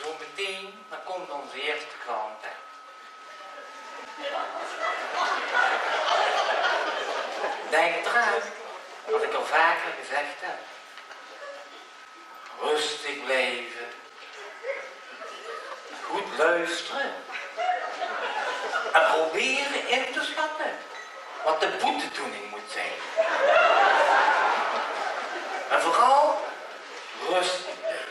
zo meteen, dan komt onze eerste klant. Hè. Denk eraan, wat ik al vaker gezegd heb. Rustig blijven. Goed luisteren. En proberen in te schatten wat de boetedoening moet zijn. En vooral rustig blijven.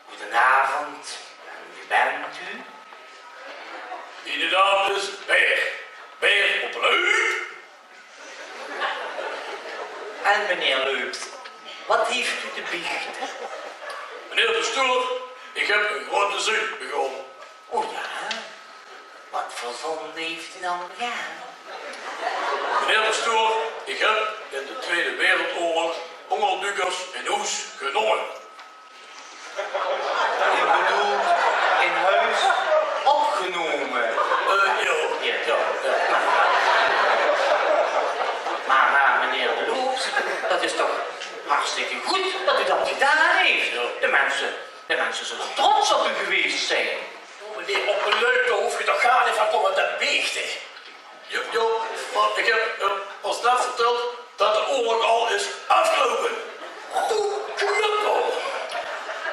Goedenavond, wie bent u? Mijn naam is Beer. Beer op Leup. En meneer Leups, wat heeft u te biechten? Meneer de Stoer, ik heb een grote zonde begonnen. Oh ja? Wat voor zonde heeft u dan begaan? Meneer de Stoer, ik heb in de Tweede Wereldoorlog hongerduikers in Oes genomen. U bedoelt in huis opgenomen? Ja. Maar meneer de Loops, dat is toch hartstikke goed dat u dat gedaan heeft. De mensen zullen trots op u geweest zijn. Meneer op een Leup, daar hoef je toch gar niet van komen te biechten. Ja, maar ik heb ons net verteld dat de oorlog al is afgelopen. Doe knuppel.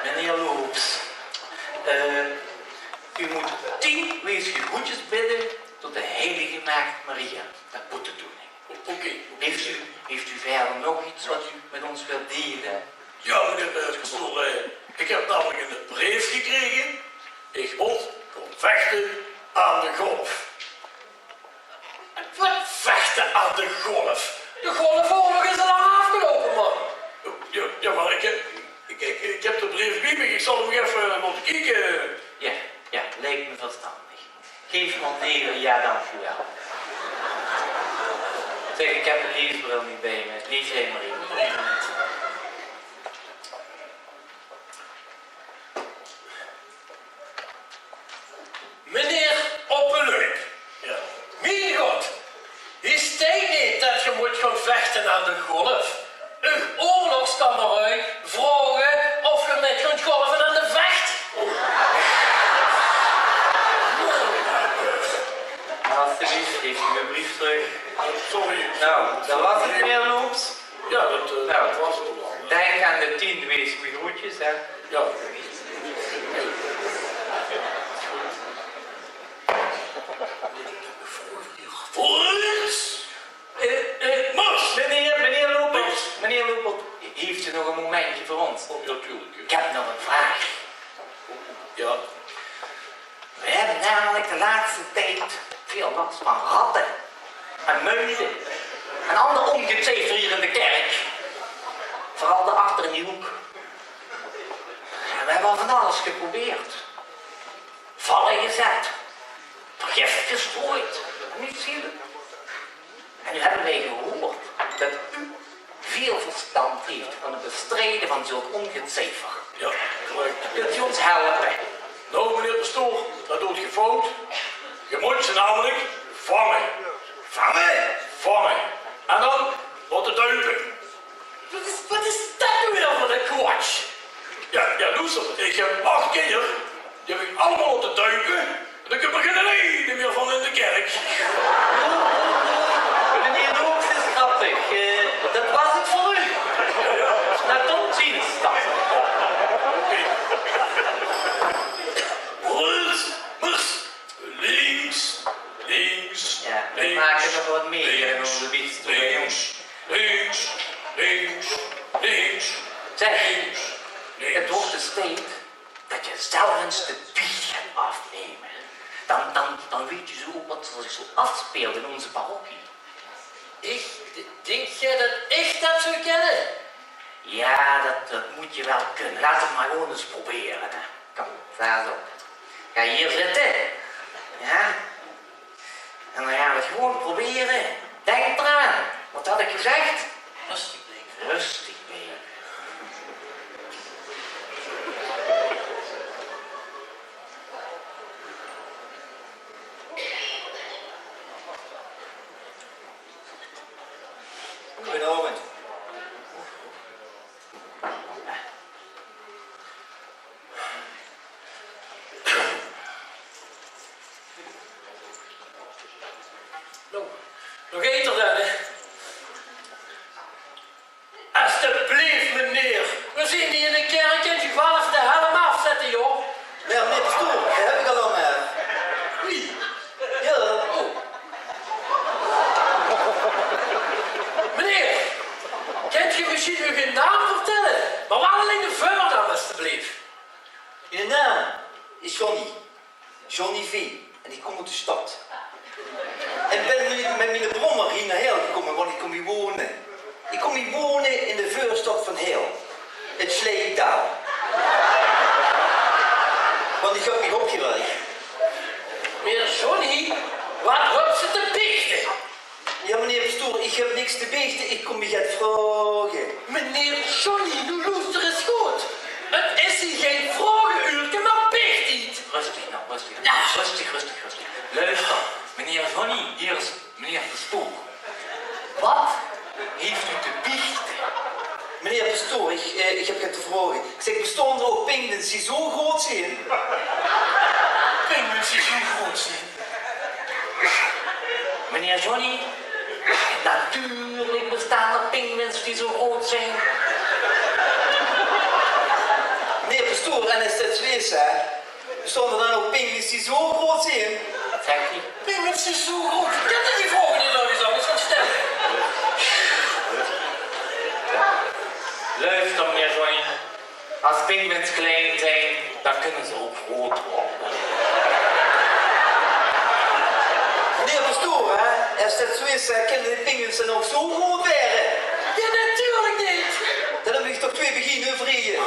Meneer Loops, u moet 10 weesgegroetjes bidden tot de heilige maagd Maria, dat boetedoening. Oké. Heeft u verder nog iets wat u met ons wilt delen? Ja, meneer de Stoel, ik heb namelijk een brief gekregen. Ik moet kon vechten aan de golf. Wat vechten aan de golf? De golfoorlog is al lang afgelopen, man. Ja, maar ik heb de brief bij me. Ik zal hem even moeten kijken. Ja, lijkt me verstandig. Geef me ontdelen, ja dank u wel. Zeg, ik heb een leesbril niet bij me. Lees jij maar even. Meneer Oppenleup. Ja. Mijn god. Is tijd niet dat je moet gaan vechten aan de golf? Uw oorlogskameraad vragen of je met kunt golven aan de vecht. Alsjeblieft, geeft u mijn brief terug. Sorry. Nou, dat was het, meneer Loops. Ja, dat was het al. Denk aan de 10 weesgegroetjes, hè. Ja. Volgens. Mars. Meneer Loops, heeft u nog een momentje voor ons? Oh, ja, tuurlijk. Ik heb nog een vraag. Ja. We hebben namelijk de laatste tijd veel last van ratten en muizen en ander ongeziefer hier in de kerk. Vooral daarachter in die hoek. En we hebben al van alles geprobeerd. Vallen gezet, vergif gestrooid, niet zielig. En nu hebben wij gehoord dat u veel verstand heeft van het bestrijden van zulk ongeziefer. Ja, gelijk. Kunt u ons helpen? Nou, meneer de Stoel, dat doet je fout. Je moet ze namelijk vangen. Vangen? Vangen. En dan laten duiken. Wat is dat nu weer voor een kwatsch? Ja, luister. Ik heb 8 kinderen. Die heb ik allemaal laten duiken. En ik heb er geen reden meer van in de kerk. Meneer de Hoeks is grappig. Dat was het voor u. Nou, tot ziens dan. Links. Ja, we maken nog wat meer in onze biest. Links. Zeg, het wordt de tijd dat je zelf eens de biecht gaat afnemen, dan weet je zo wat er zich zo afspeelt in onze parochie. Denk jij dat echt dat zou kennen? Ja, dat moet je wel kunnen. Laat het maar gewoon eens proberen. Hè. Kom, sta zo. Ga hier zitten. Ja. En dan gaan we het gewoon proberen. Denk eraan. Wat had ik gezegd? Rustig blijven. Rustig blijven. Goedenavond. Nog eter dan, hè? Alsjeblieft, meneer. We zien hier in de kerk en je vanaf de helm afzetten, joh. Ja, meneer Pastoor, dat heb ik al aan mij. Wie? Ja. Oh. Meneer, kent je misschien uw naam vertellen? Maar wel alleen de vuur dan, alsjeblieft. Je naam is Johnny. Johnny V. En ik kom uit de stad. En ben nu met mijn brommer hier naar Heel gekomen, want ik kom hier wonen. Ik kom hier wonen in de vuurstad van Heel. Het Sleedaal. Want ik heb mijn hokje weg. Meneer Johnny, wat heb ze te biechten? Ja, meneer Pastoor, ik heb niks te biechten. Ik kom je het vragen. Meneer Johnny, nu luister eens goed. Het is hier geen vragenuurtje, maar biecht niet. Rustig nou, rustig. Ja. Rustig. Luister, meneer Johnny, hier is meneer Pastoor. Wat heeft u te biechten? Meneer Pastoor, ik heb het te vragen. Ik zeg, bestaan er ook pinguïns die zo groot zijn? Pinguïns die zo groot zijn. Meneer Johnny, natuurlijk bestaan er pinguïns die zo groot zijn. Meneer Pastoor, en is dat wees, hè? Bestaan er dan ook pinguïns die zo groot zijn? Zeg je? Pinguïns die zo groot. Ik heb die vragen niet nog eens anders gaan stellen. Luister, meneer Johnny. Als pinguïns klein zijn, dan kunnen ze ook groot worden. Meneer Pastoor, hè? Als dat zo is, kunnen de pinguïns dan ook zo groot werden? Ja, natuurlijk niet. Dan heb ik toch twee beginnen vrieën.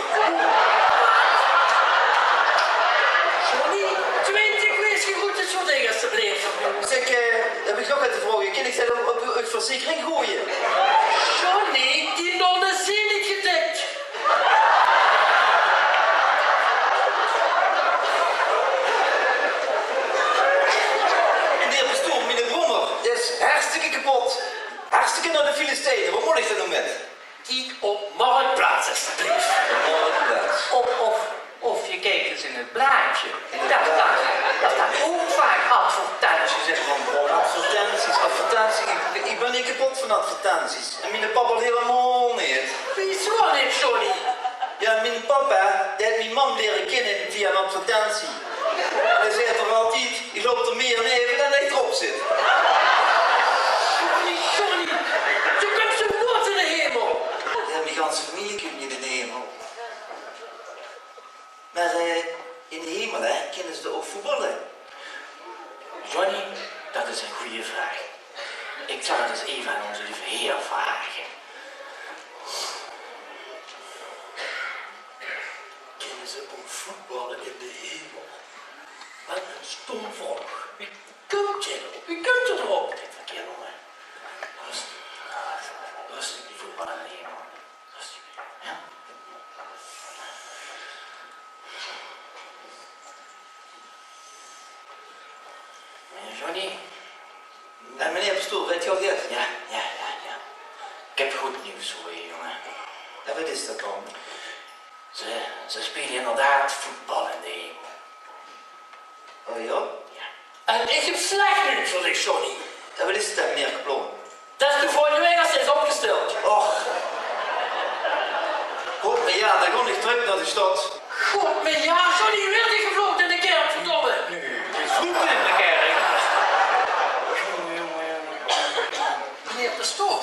Johnny, 20 weesgegroeten zo dingen, alsjeblieft. Zeg, heb ik nog wat te vragen? Kan ik dat op uw verzekering gooien? Johnny, die nonnen zijn niet gedekt. Meneer Pastoor, meneer Brommer, dat is hartstikke kapot. Hartstikke naar de Filistijnen. Wat moet ik er nou met? Die op Marktplaats, alsjeblieft. Of je kijkt eens in het blaadje. Daar staan ook vaak advertenties in van bronnen. Advertenties. Ik ben niet kapot van advertenties. En mijn papa helemaal niet. Wieso niet, Johnny? Ja, mijn papa, die heeft mijn man leren kennen via een advertentie. Hij zei toch altijd, je loopt er meer neven dan hij erop zit. Johnny, je kunt zo nooit in de hemel. Ja, mijn ganse familie komt niet in de hemel. Maar in de hemel, hè, kennen ze ook voetballen. Johnny, dat is een goede vraag. Ik zal het eens even aan onze lieve Heer vragen. Kennen ze ook voetballen in de hemel? Wat een stom vraag. Wie komt je erop? Wie komt er erop? Dit verkeer nog, hè. Rustig. Rustig, die voetbal in de hemel. Rustig. Ja? Meneer Johnny? Meneer Pastoor, weet je al dit? Ja. Ik heb goed nieuws voor je, jongen. Ja, wat is dat dan? Ze spelen inderdaad voetbal in de hemel. Oh ja? Ja. En ik heb slecht nieuws voor dich, Johnny. Ja, wat is het dan, meneer Kaplon? Dat is de volgende week als is opgesteld. Och. Goed, maar ja, dan ga ik terug naar de stad. God, mijn ja, Johnny weer die gevlogen in de kerk, verdomme. Het is goed in de kerk. Meneer Pastoor,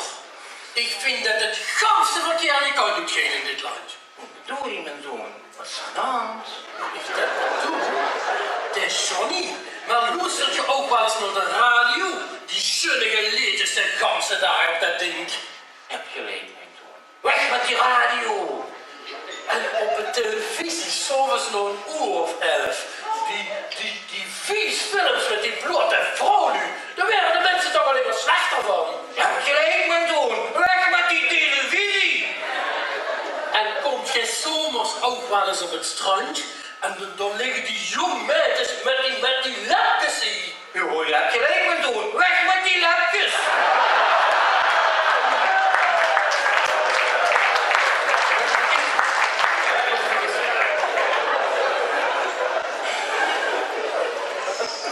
ik vind dat het ganse verkeer niet kan doen in dit land. Doe je, mijn zoon. Wat is gedaan? Is dat doen? Maar luistert je ook wel eens naar de radio? Die zunnige liedjes de ganse dag op dat ding. Heb je gelijk, mijn zoon. Weg met die radio! En op de televisie s'avonds nog 11:00. Die vies films met die blote vrouw nu. Daar werden de mensen toch alleen maar slechter van. Je hebt gelijk, mijn zoon. Weg met die televisie! En komt je zomers ook wel eens op het strand? En dan liggen die jonge meisjes met die lapjes hier. Jo, je hebt gelijk, mijn zoon. Weg met die lapjes!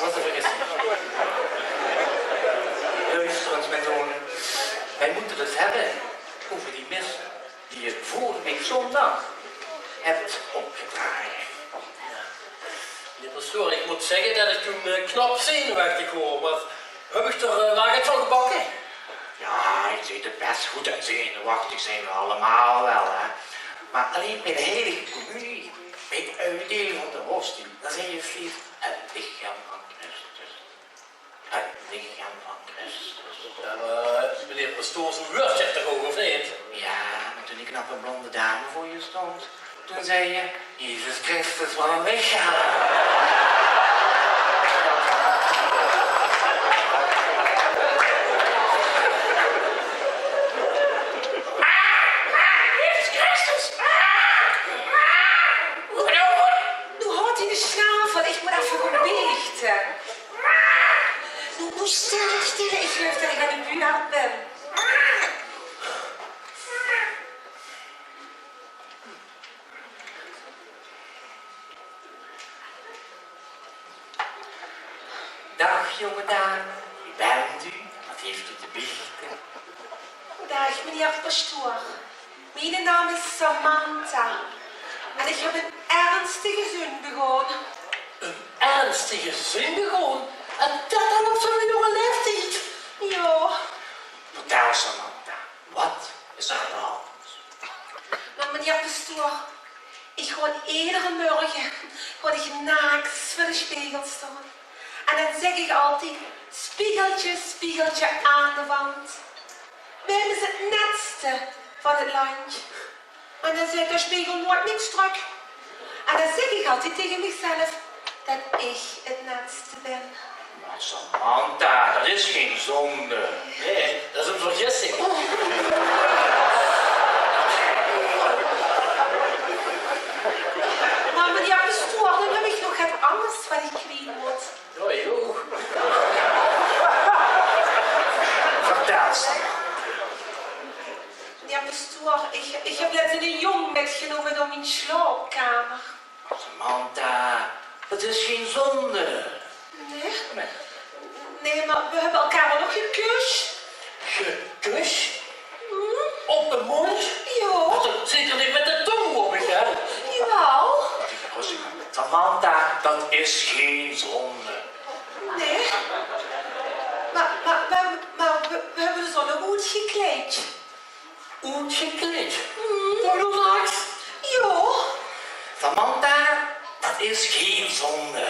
Wat een vergissing. Luister eens, mijn zoon. Wij moeten het hebben over die mis die je vorige week zondag hebt opgedragen. Meneer pastoor, ik moet zeggen dat ik toen knap zenuwachtig hoor. Maar heb ik er laag van gebakken? Ja, je ziet het best goed en zenuwachtig zijn we allemaal wel, hè. Maar alleen bij de heilige communie, bij het uitdelen van de hostie, dan zijn je vlieg het lichaam van Christus. Het lichaam van Christus. Ja, maar meneer pastoor, zo'n woord je toch ook, of niet? Ja, maar toen die knappe blonde dame voor je stond, toen zei je, Jezus Christus, wat een lichaam. Nu stil, ik geloof dat ik aan de buurt ben. Dag, jonge dame. Wie bent u? Wat heeft u te biechten? Dag, meneer pastoor. Mijn naam is Samantha. En ik heb een ernstige zin begaan. Een ernstige zin begon? En dat dan op zo'n jonge leeftijd? Ja. Vertel, Samantha. Wat is er aan de hand? Maar meneer pastoor, ik ga iedere morgen naakt voor de spiegel staan. En dan zeg ik altijd, spiegeltje, spiegeltje aan de wand. Wem is het netste van het land? En dan zegt de spiegel nooit niks terug. En dan zeg ik altijd tegen mezelf dat ik het netste ben. Maar Samantha, dat is geen zonde. Nee, dat is een vergissing. Maar meneer pastoor, dan heb ik nog het anders wat ik kwijt moet. Ja, ik ook. Vertel, Samantha. Meneer pastoor, ik heb net een jong metgenomen door mijn slaapkamer. Samantha, dat is geen zonde. Nee? Nee. Nee, maar we hebben elkaar wel nog gekust. Gekus? Op de mond? Ja. Dat zeker niet met de tong op, hè? Jawel. Samantha, dat is geen zonde. Nee. Maar we hebben dus al nog goed gekleed. Goed gekleed? Relax. Ja. Samantha, dat is geen zonde.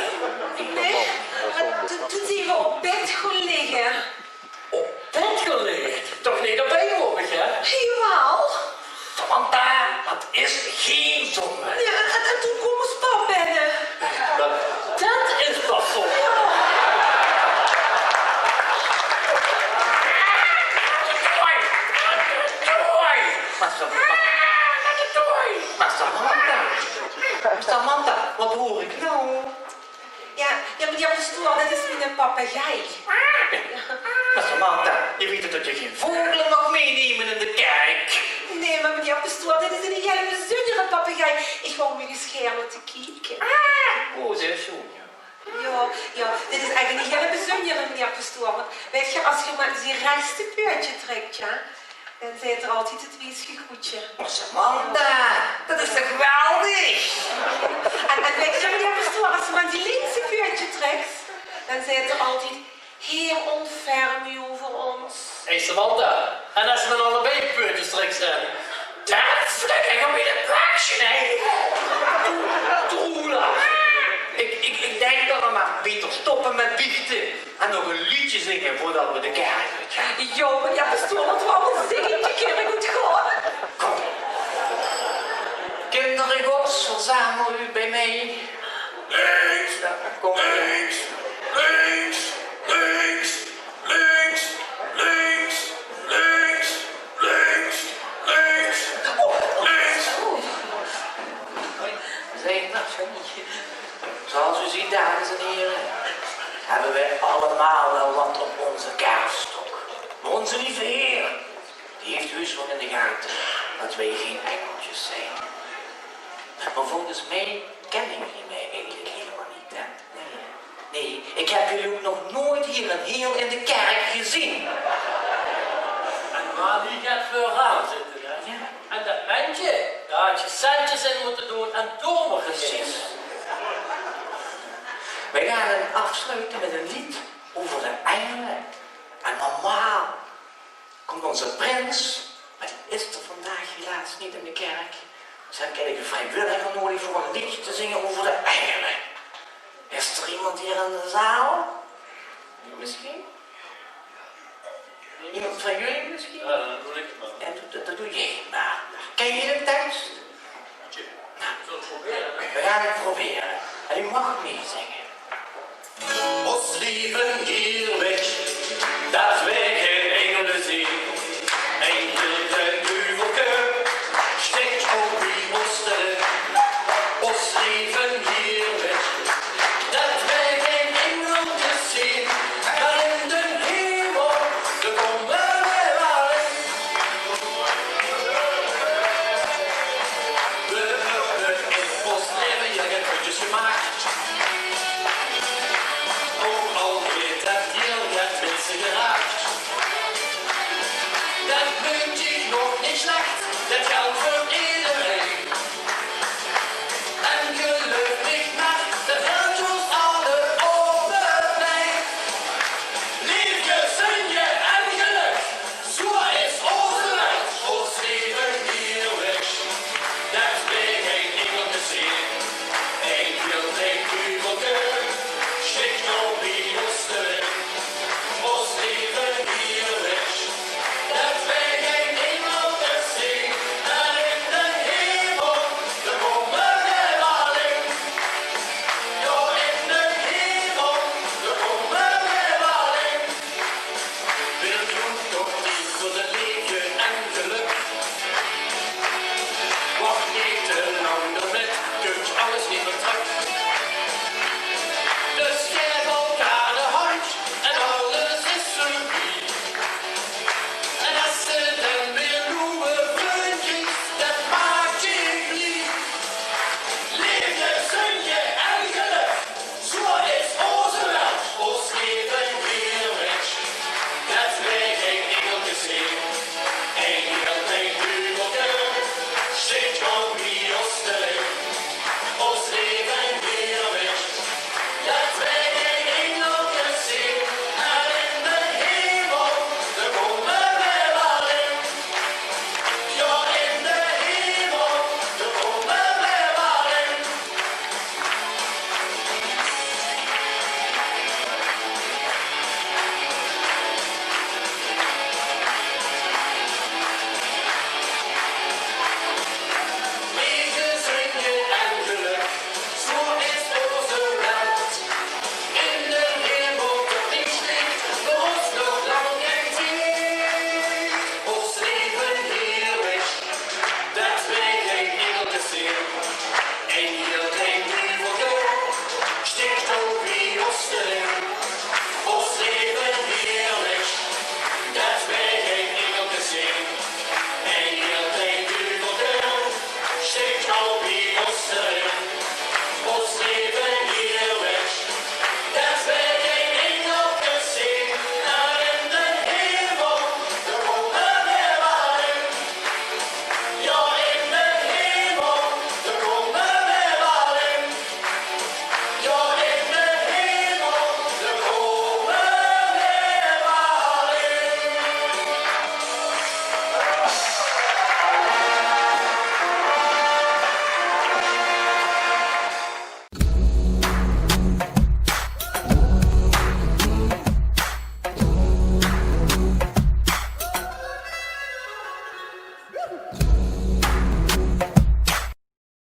Nee. Maar toen zijn we op bed gaan liggen. Op bed gelegen? Toch niet op bed op, hè? Jawel. Samantha, dat is geen zonde. Ja, en toen kwam ons pap binnen. Dat is toch zo? Maar Samantha, wat hoor ik nou? Ja, meneer pastoor, dat is mijn papegaai. Maar Samantha, je weet dat je geen vogelen mag meenemen in de kerk. Nee, maar meneer pastoor, dit is een hele bijzondere papegaai. Ik wou me geschermd te kijken. Oh, zeg zo. Ja, dit is eigenlijk een hele bijzondere, meneer pastoor. Want weet je, als je maar zijn rechtste puurtje trekt, ja, dan zit er altijd het weesgegoedje. Maar Samantha, dat is toch geweldig? En weet je, meneer pastoor, als je maar die linkse puurtje trekt, dan zit er altijd Heer ontferm u over ons. Hé, Samantha, en als we dan allebei puntjes terug zijn? Dat flikker je weer een praatje, hè? Troela. Ik denk dat we maar beter stoppen met biechten en nog een liedje zingen voordat we de kerk uit gaan. Jo, meneer pastoor, laten we allemaal zingen in de kerk goed gaan. Kom. Kinderen gods, verzamel u bij mij. Links, Kom. links, links, links, links, links, links, links, links, links. Zeg dat zo niet. Zoals u ziet, dames en heren, hebben wij allemaal wel wat op onze kerfstok. Maar onze lieve Heer, die heeft heus wel in de gaten dat wij geen engeltjes zijn. Maar volgens mij kennen jullie mij eigenlijk helemaal niet, hè? Nee, ik heb jullie ook nog nooit hier een heel in de kerk gezien. En waar die gaat vooraan zitten, hè? Ja. En dat mensje, daar had je centjes in moeten doen en door me Precies. gegeven. Wij gaan het afsluiten met een lied over de engelen. En normaal komt onze prins, maar die is er vandaag helaas niet in de kerk. Dus heb ik een vrijwilliger nodig voor een liedje te zingen over de engelen. Is er iemand hier in de zaal? Misschien? Iemand van jullie misschien? Ja, dan doe ik het maar. Ja, dat doe jij maar. Ken je de tekst? Nou, Zullen we proberen? we gaan het proberen. En u mag meezingen. Ons leven hier weg